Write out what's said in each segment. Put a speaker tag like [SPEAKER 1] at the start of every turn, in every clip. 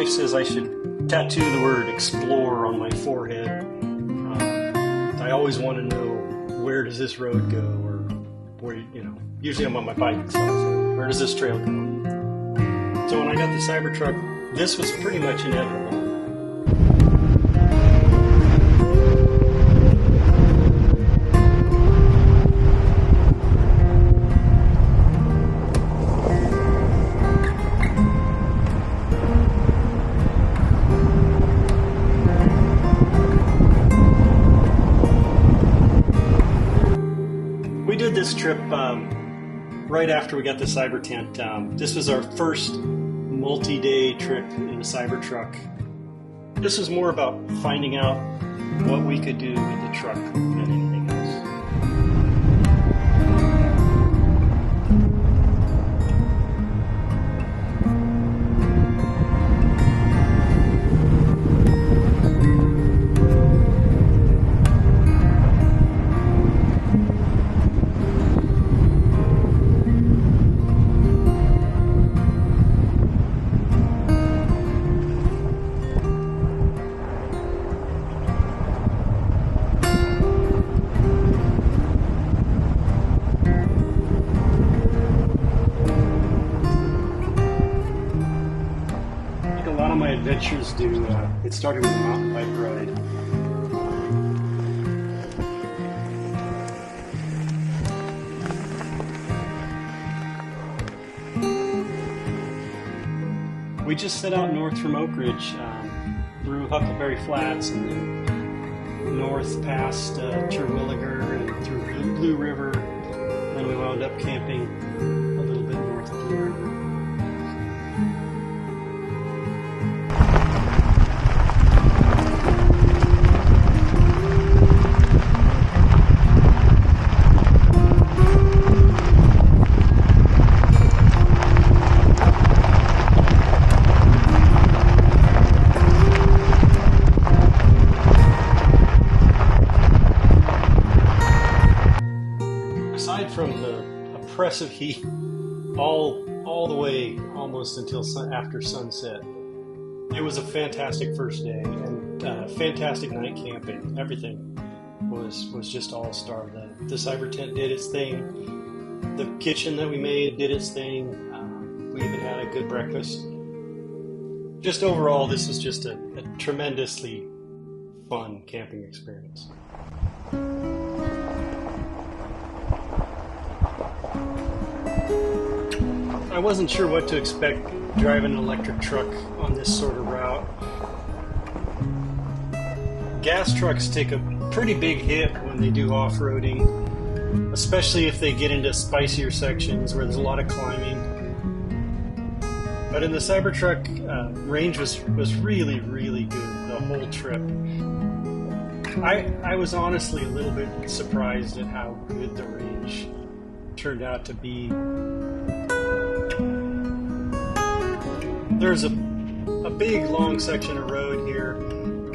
[SPEAKER 1] wife says I should tattoo the word explore on my forehead. I always want to know, where does this road go, or where, usually I'm on my bike, so I say, where does this trail go? So when I got the Cybertruck, this was pretty much inevitable. We did this trip right after we got the Cyber tent. This was our first multi-day trip in the Cybertruck. This was more about finding out what we could do with the truck than anything else. A lot of my adventures do, it started with a mountain bike ride. We just set out north from Oak Ridge, through Huckleberry Flats, and then north past Terwilliger and through Blue River. Then we wound up camping a little bit north of Blue River. Aside from the oppressive heat all the way almost until after sunset, it was a fantastic first day and fantastic night camping. Everything was just all-star. The Cyber tent did its thing. The kitchen that we made did its thing. We even had a good breakfast. Just overall, this was just a tremendously fun camping experience. I wasn't sure what to expect driving an electric truck on this sort of route. Gas trucks take a pretty big hit when they do off-roading, especially if they get into spicier sections where there's a lot of climbing. But in the Cybertruck, range was really, really good the whole trip. I was honestly a little bit surprised at how good the range turned out to be. There's a big long section of road here.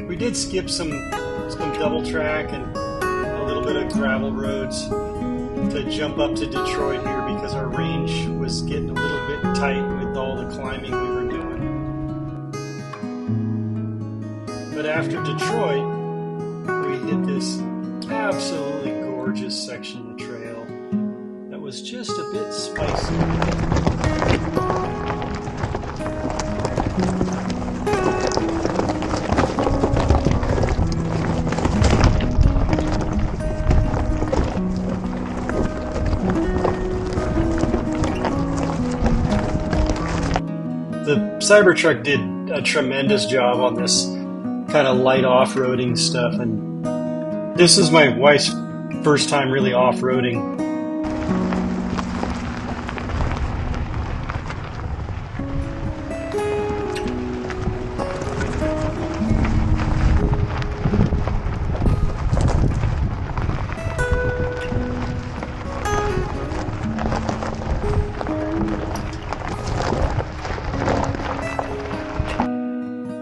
[SPEAKER 1] We did skip some double track and a little bit of gravel roads to jump up to Detroit here because our range was getting a little bit tight with all the climbing we were doing. But after Detroit, we hit this absolutely gorgeous section of trail that was just a bit spicy. The Cybertruck did a tremendous job on this kind of light off-roading stuff, and this is my wife's first time really off-roading.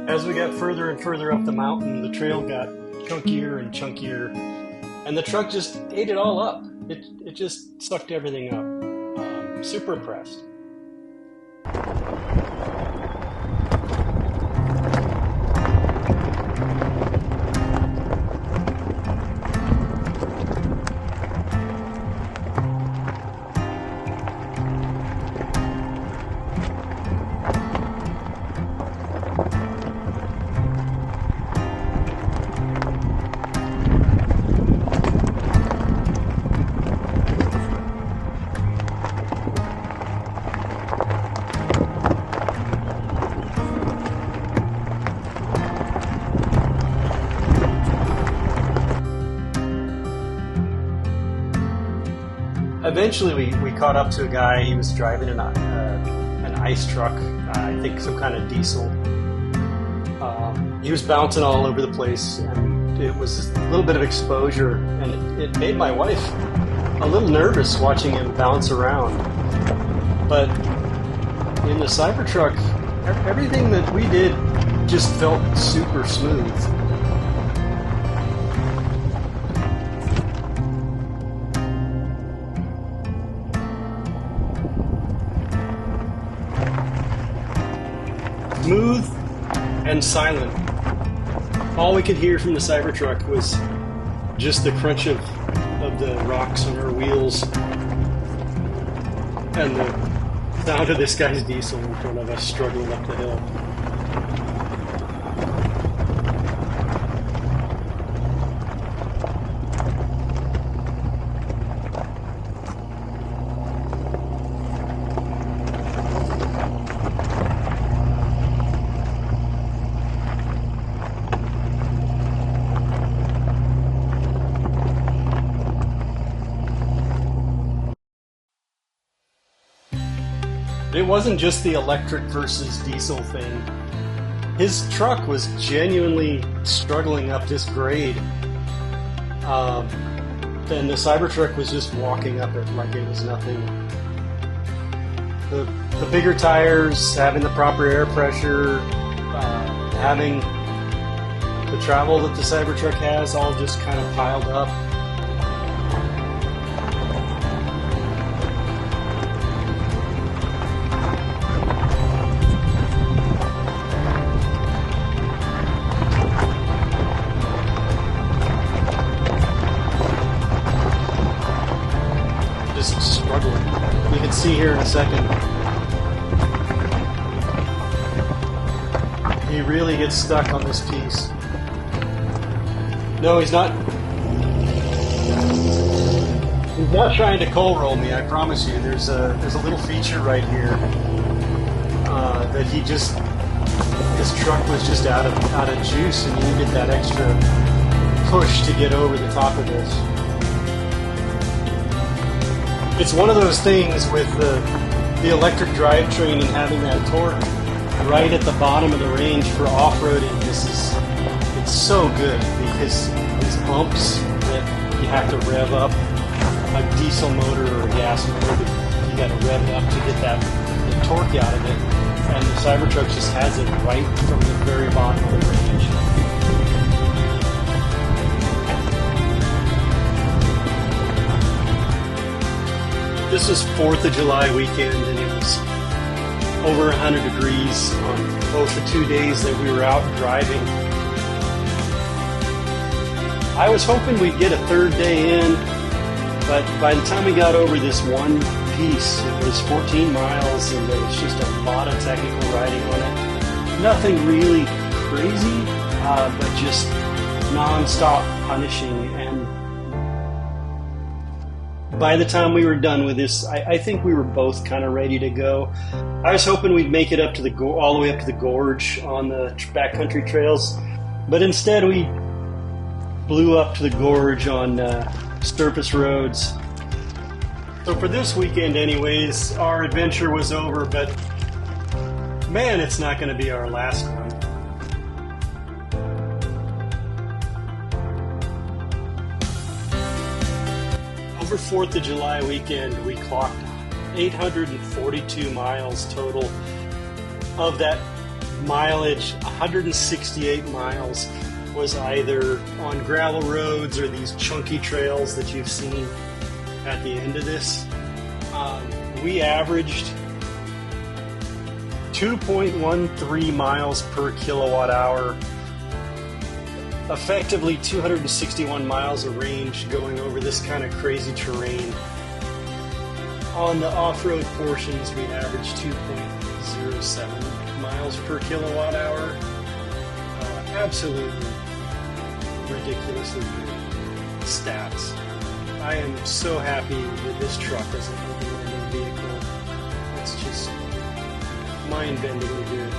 [SPEAKER 1] As we got further and further up the mountain, the trail got chunkier and chunkier, and the truck just ate it all up. It just sucked everything up. Super impressed. Eventually, we caught up to a guy. He was driving an ice truck, I think some kind of diesel. He was bouncing all over the place, and it was a little bit of exposure, and it made my wife a little nervous watching him bounce around. But in the Cybertruck, everything that we did just felt super smooth. Smooth and silent. All we could hear from the Cybertruck was just the crunch of the rocks on our wheels and the sound of this guy's diesel in front of us struggling up the hill. It wasn't just the electric versus diesel thing. His truck was genuinely struggling up this grade. And the Cybertruck was just walking up it like it was nothing. The bigger tires, having the proper air pressure, having the travel that the Cybertruck has, all just kind of piled up. Struggling. You can see here in a second. He really gets stuck on this piece. No, he's not. He's not trying to coal roll me. I promise you. There's a little feature right here that he just. His truck was just out of juice, and he needed that extra push to get over the top of this. It's one of those things with the electric drivetrain and having that torque right at the bottom of the range for off-roading. It's so good because these bumps that you have to rev up, a diesel motor or a gas motor, you got to rev it up to get the torque out of it. And the Cybertruck just has it right from the very bottom of the range. This was 4th of July weekend, and it was over 100 degrees on both the 2 days that we were out driving. I was hoping we'd get a third day in, but by the time we got over this one piece, it was 14 miles, and there was just a lot of technical riding on it. Nothing really crazy, but just non-stop punishing. And by the time we were done with this, I think we were both kind of ready to go. I was hoping we'd make it up to all the way up to the gorge on the backcountry trails, but instead we blew up to the gorge on surface roads. So for this weekend anyways, our adventure was over, but man, it's not going to be our last one. Over 4th of July weekend, we clocked 842 miles total. Of that mileage, 168 miles was either on gravel roads or these chunky trails that you've seen at the end of this. We averaged 2.13 miles per kilowatt hour, effectively 261 miles of range going over this kind of crazy terrain. On the off-road portions, we averaged 2.07 miles per kilowatt hour. Absolutely ridiculously good stats. I am so happy with this truck as an overlanding vehicle. It's just mind-bendingly good.